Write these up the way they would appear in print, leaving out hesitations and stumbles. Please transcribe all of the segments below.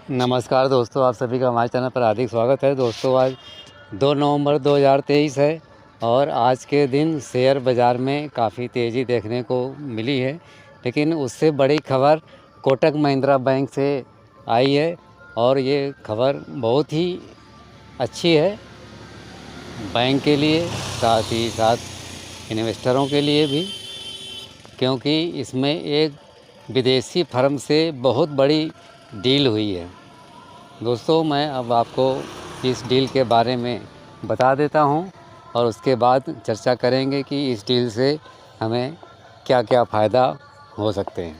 नमस्कार दोस्तों, आप सभी का हमारे चैनल पर हार्दिक स्वागत है। दोस्तों, आज 2 नवंबर 2023 है और आज के दिन शेयर बाज़ार में काफ़ी तेज़ी देखने को मिली है। लेकिन उससे बड़ी खबर कोटक महिंद्रा बैंक से आई है और ये खबर बहुत ही अच्छी है बैंक के लिए, साथ ही साथ इन्वेस्टरों के लिए भी, क्योंकि इसमें एक विदेशी फर्म से बहुत बड़ी डील हुई है। दोस्तों, मैं अब आपको इस डील के बारे में बता देता हूं और उसके बाद चर्चा करेंगे कि इस डील से हमें क्या क्या फ़ायदा हो सकते हैं।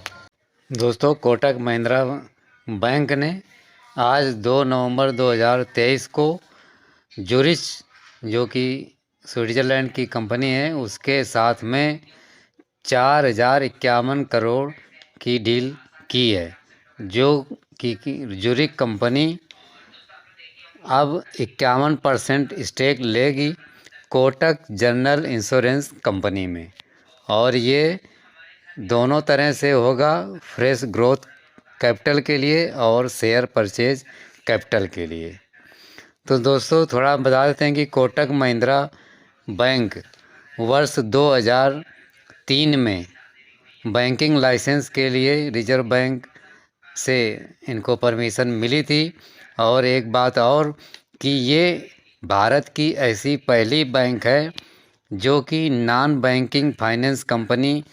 दोस्तों, कोटक महिंद्रा बैंक ने आज 2 नवंबर 2023 को ज़ूरिच, जो कि स्विट्ज़रलैंड की कंपनी है, उसके साथ में 4051 करोड़ की डील की है, जो कि ज़ूरिच कंपनी अब 51% स्टेक लेगी कोटक जनरल इंश्योरेंस कंपनी में, और ये दोनों तरह से होगा, फ्रेश ग्रोथ कैपिटल के लिए और शेयर परचेज कैपिटल के लिए। तो दोस्तों, थोड़ा बता देते हैं कि कोटक महिंद्रा बैंक वर्ष 2003 में बैंकिंग लाइसेंस के लिए रिजर्व बैंक से इनको परमिशन मिली थी। और एक बात और कि ये भारत की ऐसी पहली बैंक है जो कि नॉन बैंकिंग फाइनेंस कंपनी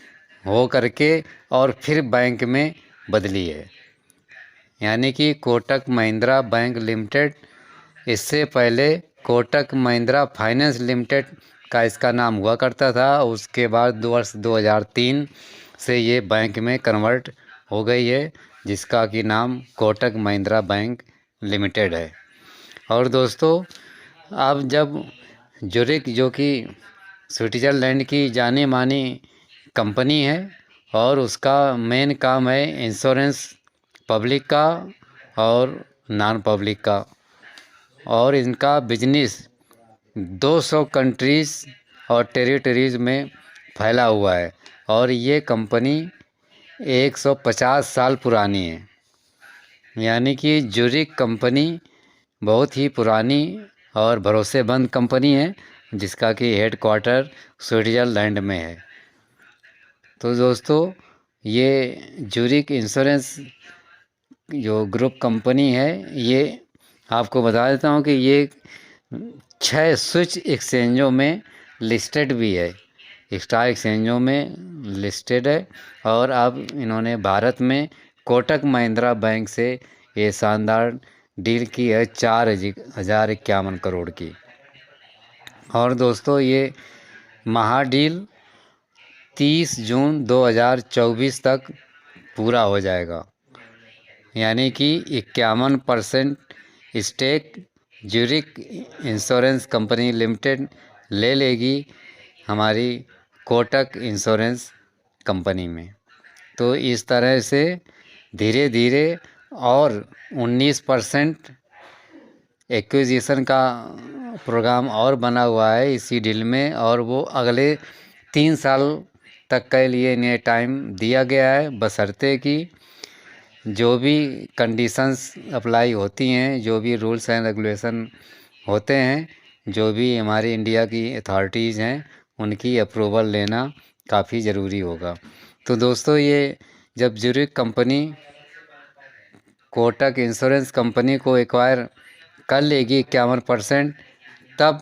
हो करके और फिर बैंक में बदली है। यानी कि कोटक महिंद्रा बैंक लिमिटेड, इससे पहले कोटक महिंद्रा फाइनेंस लिमिटेड का इसका नाम हुआ करता था। उसके बाद वर्ष 2003 से ये बैंक में कन्वर्ट हो गई है, जिसका कि नाम कोटक महिंद्रा बैंक लिमिटेड है। और दोस्तों, अब जब ज़ूरिच, जो कि स्विट्ज़रलैंड की जानी मानी कंपनी है और उसका मेन काम है इंश्योरेंस, पब्लिक का और नॉन पब्लिक का, और इनका बिजनेस 200 कंट्रीज़ और टेरिटरीज़ में फैला हुआ है। और ये कंपनी 150 साल पुरानी है। यानी कि ज़ूरिच कंपनी बहुत ही पुरानी और भरोसेमंद कंपनी है, जिसका कि हेडक्वार्टर स्विट्ज़रलैंड में है। तो दोस्तों, ये ज़ूरिच इंश्योरेंस जो ग्रुप कंपनी है, ये आपको बता देता हूँ कि ये 6 स्विच एक्सचेंजों में लिस्टेड भी है, स्टॉक एक्सचेंजों में लिस्टेड है। और अब इन्होंने भारत में कोटक महिंद्रा बैंक से ये शानदार डील की है 4051 करोड़ की। और दोस्तों, ये महाडील 30 जून 2024 तक पूरा हो जाएगा। यानी कि 51% stake Zurich insurance company limited ले लेगी हमारी कोटक इंश्योरेंस कंपनी में। तो इस तरह से धीरे धीरे और 19% एक्विजिशन का प्रोग्राम और बना हुआ है इसी डील में, और वो अगले 3 साल तक के लिए इन्हें टाइम दिया गया है, बशर्ते कि जो भी कंडीशंस अप्लाई होती हैं, जो भी रूल्स एंड रेगुलेशन होते हैं, जो भी हमारी इंडिया की अथॉरिटीज़ हैं, उनकी अप्रूवल लेना काफ़ी ज़रूरी होगा। तो दोस्तों, ये जब Zurich company Kotak insurance company को एक्वायर कर लेगी 51%, तब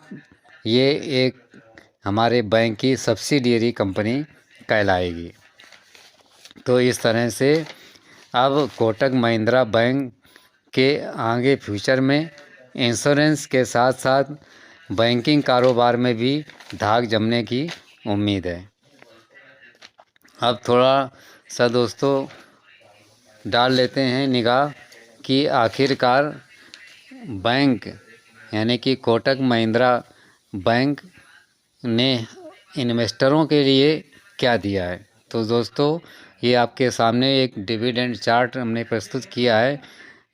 ये एक हमारे बैंक की सब्सिडियरी कंपनी कहलाएगी। तो इस तरह से अब कोटक महिंद्रा बैंक के आगे फ्यूचर में इंश्योरेंस के साथ साथ बैंकिंग कारोबार में भी धाक जमने की उम्मीद है। अब थोड़ा सा दोस्तों डाल लेते हैं निगाह कि आखिरकार बैंक, यानी कि कोटक महिंद्रा बैंक ने इन्वेस्टरों के लिए क्या दिया है। तो दोस्तों, ये आपके सामने एक डिविडेंड चार्ट हमने प्रस्तुत किया है,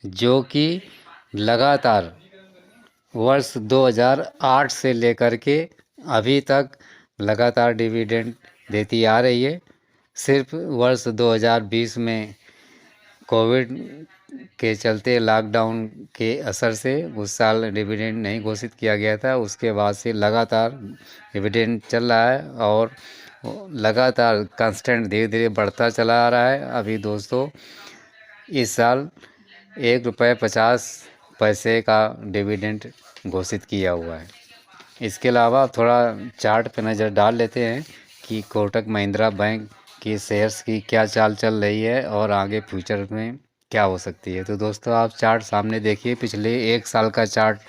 जो कि लगातार वर्ष 2008 से लेकर के अभी तक लगातार डिविडेंड देती आ रही है। सिर्फ वर्ष 2020 में कोविड के चलते लॉकडाउन के असर से उस साल डिविडेंड नहीं घोषित किया गया था। उसके बाद से लगातार डिविडेंड चल रहा है और लगातार कांस्टेंट धीरे धीरे बढ़ता चला आ रहा है। अभी दोस्तों इस साल 1 रुपये 50 पैसे का डिविडेंड घोषित किया हुआ है। इसके अलावा थोड़ा चार्ट पे नज़र डाल लेते हैं कि कोटक महिंद्रा बैंक की शेयर्स की क्या चाल चल रही है और आगे फ्यूचर में क्या हो सकती है। तो दोस्तों आप चार्ट सामने देखिए, पिछले 1 साल का चार्ट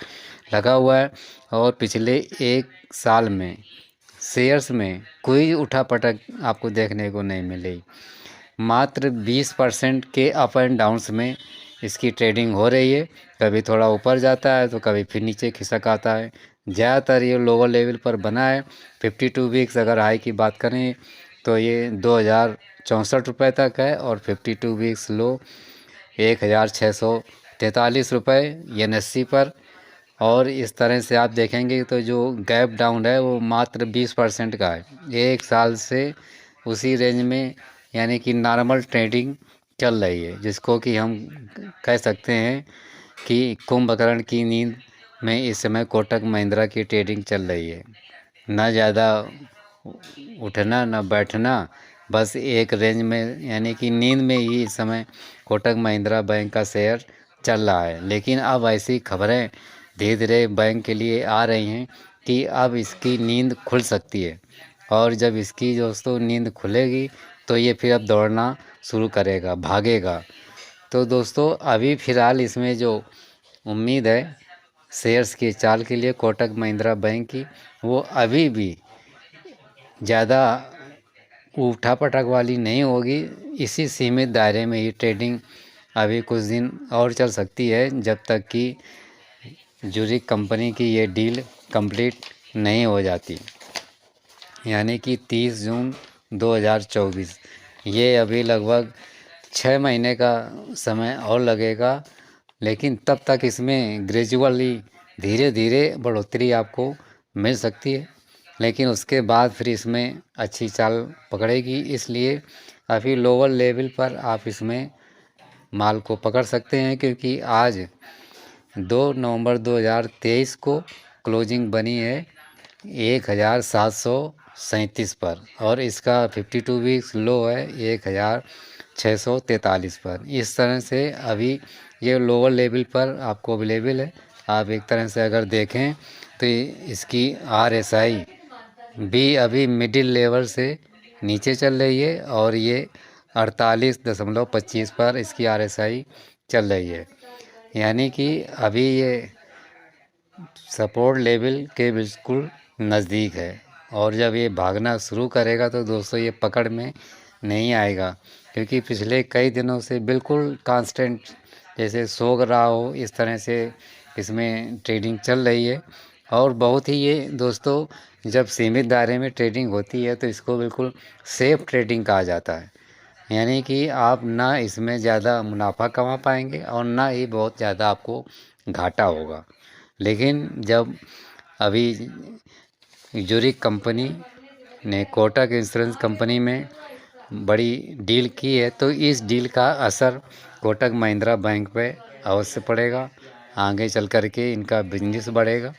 लगा हुआ है और पिछले 1 साल में शेयर्स में कोई उठापटक आपको देखने को नहीं मिली। मात्र 20% के अप एंड डाउन्स में इसकी ट्रेडिंग हो रही है। कभी थोड़ा ऊपर जाता है तो कभी फिर नीचे खिसक आता है। ज़्यादातर ये लोअर लेवल पर बना है। 52 वीक्स अगर हाई की बात करें तो ये 2064 तक है और 52 वीक्स लो 1643 NSE पर। और इस तरह से आप देखेंगे तो जो गैप डाउन है वो मात्र 20% का है। 1 साल से उसी रेंज में यानी कि नॉर्मल ट्रेडिंग चल रही है, जिसको कि हम कह सकते हैं कि कुंभकर्ण की नींद में इस समय कोटक महिंद्रा की ट्रेडिंग चल रही है। ना ज़्यादा उठना ना बैठना, बस एक रेंज में यानी कि नींद में ही इस समय कोटक महिंद्रा बैंक का शेयर चल रहा है। लेकिन अब ऐसी खबरें धीरे धीरे बैंक के लिए आ रही हैं कि अब इसकी नींद खुल सकती है और जब इसकी दोस्तों नींद खुलेगी तो ये फिर अब दौड़ना शुरू करेगा, भागेगा। तो दोस्तों अभी फ़िलहाल इसमें जो उम्मीद है शेयर्स की चाल के लिए कोटक महिंद्रा बैंक की, वो अभी भी ज़्यादा उठापटक वाली नहीं होगी। इसी सीमित दायरे में ही ट्रेडिंग अभी कुछ दिन और चल सकती है, जब तक कि ज्यूरिख कंपनी की ये डील कंप्लीट नहीं हो जाती, यानी कि 30 जून 2024। ये अभी लगभग 6 महीने का समय और लगेगा, लेकिन तब तक इसमें ग्रेजुअली धीरे धीरे बढ़ोतरी आपको मिल सकती है। लेकिन उसके बाद फिर इसमें अच्छी चाल पकड़ेगी, इसलिए अभी लोअर लेवल पर आप इसमें माल को पकड़ सकते हैं, क्योंकि आज 2 नवंबर 2023 को क्लोजिंग बनी है 1737 पर और इसका 52 वीक्स लो है 1643 पर। इस तरह से अभी ये लोअर लेवल पर आपको अवेलेबल है। आप एक तरह से अगर देखें तो इसकी RSI भी अभी मिडिल लेवल से नीचे चल रही है और ये 48.25 पर इसकी RSI चल रही है, यानी कि अभी ये सपोर्ट लेवल के बिल्कुल नज़दीक है। और जब ये भागना शुरू करेगा तो दोस्तों ये पकड़ में नहीं आएगा, क्योंकि पिछले कई दिनों से बिल्कुल कांस्टेंट जैसे सो रहा हो इस तरह से इसमें ट्रेडिंग चल रही है। और बहुत ही ये दोस्तों जब सीमित दायरे में ट्रेडिंग होती है तो इसको बिल्कुल सेफ ट्रेडिंग कहा जाता है, यानी कि आप ना इसमें ज़्यादा मुनाफा कमा पाएंगे और ना ही बहुत ज़्यादा आपको घाटा होगा। लेकिन जब अभी ज्यूरिख कंपनी ने कोटक इंश्योरेंस कंपनी में बड़ी डील की है तो इस डील का असर कोटक महिंद्रा बैंक पे अवश्य पड़ेगा। आगे चल कर के इनका बिजनेस बढ़ेगा,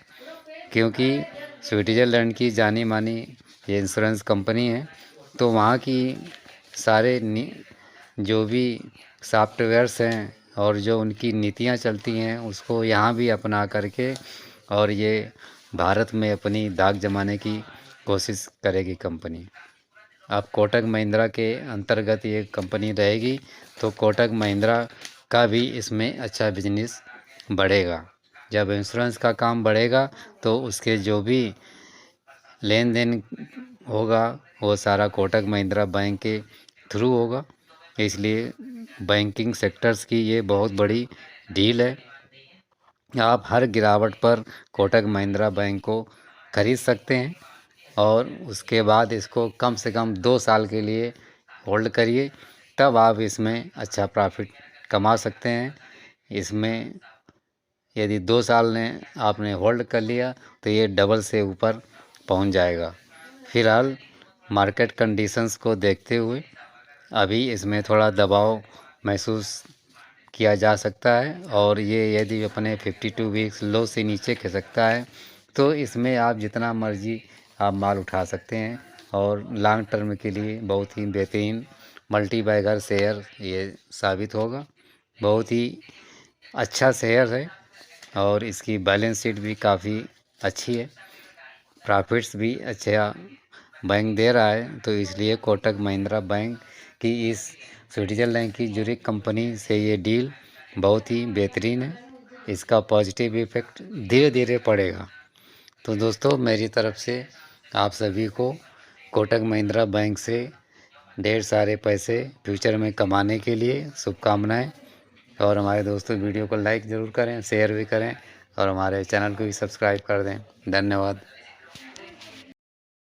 क्योंकि स्विट्ज़रलैंड की जानी मानी ये इंश्योरेंस कंपनी है। तो वहाँ की सारे जो भी सॉफ्टवेयर्स हैं और जो उनकी नीतियाँ चलती हैं उसको यहाँ भी अपना करके और ये भारत में अपनी दाग जमाने की कोशिश करेगी कंपनी। अब कोटक महिंद्रा के अंतर्गत ये कंपनी रहेगी तो कोटक महिंद्रा का भी इसमें अच्छा बिजनेस बढ़ेगा। जब इंश्योरेंस का काम बढ़ेगा तो उसके जो भी लेन देन होगा वो सारा कोटक महिंद्रा बैंक के थ्रू होगा। इसलिए बैंकिंग सेक्टर्स की ये बहुत बड़ी डील है। आप हर गिरावट पर कोटक महिंद्रा बैंक को खरीद सकते हैं और उसके बाद इसको कम से कम 2 साल के लिए होल्ड करिए, तब आप इसमें अच्छा प्रॉफिट कमा सकते हैं। इसमें यदि 2 साल ने आपने होल्ड कर लिया तो ये डबल से ऊपर पहुंच जाएगा। फिलहाल मार्केट कंडीशंस को देखते हुए अभी इसमें थोड़ा दबाव महसूस किया जा सकता है। और ये यदि अपने 52 वीक्स लो से नीचे खिसकता है तो इसमें आप जितना मर्जी आप माल उठा सकते हैं और लॉन्ग टर्म के लिए बहुत ही बेहतरीन मल्टी बैगर शेयर ये साबित होगा। बहुत ही अच्छा शेयर है और इसकी बैलेंस शीट भी काफ़ी अच्छी है, प्रॉफिट्स भी अच्छा बैंक दे रहा है। तो इसलिए कोटक महिंद्रा बैंक की इस स्विट्ज़रलैंड की ज्यूरिख कंपनी से ये डील बहुत ही बेहतरीन है। इसका पॉजिटिव इफ़ेक्ट धीरे धीरे पड़ेगा। तो दोस्तों मेरी तरफ से आप सभी को कोटक महिंद्रा बैंक से ढेर सारे पैसे फ्यूचर में कमाने के लिए शुभकामनाएं। और हमारे दोस्तों वीडियो को लाइक ज़रूर करें, शेयर भी करें और हमारे चैनल को भी सब्सक्राइब कर दें। धन्यवाद।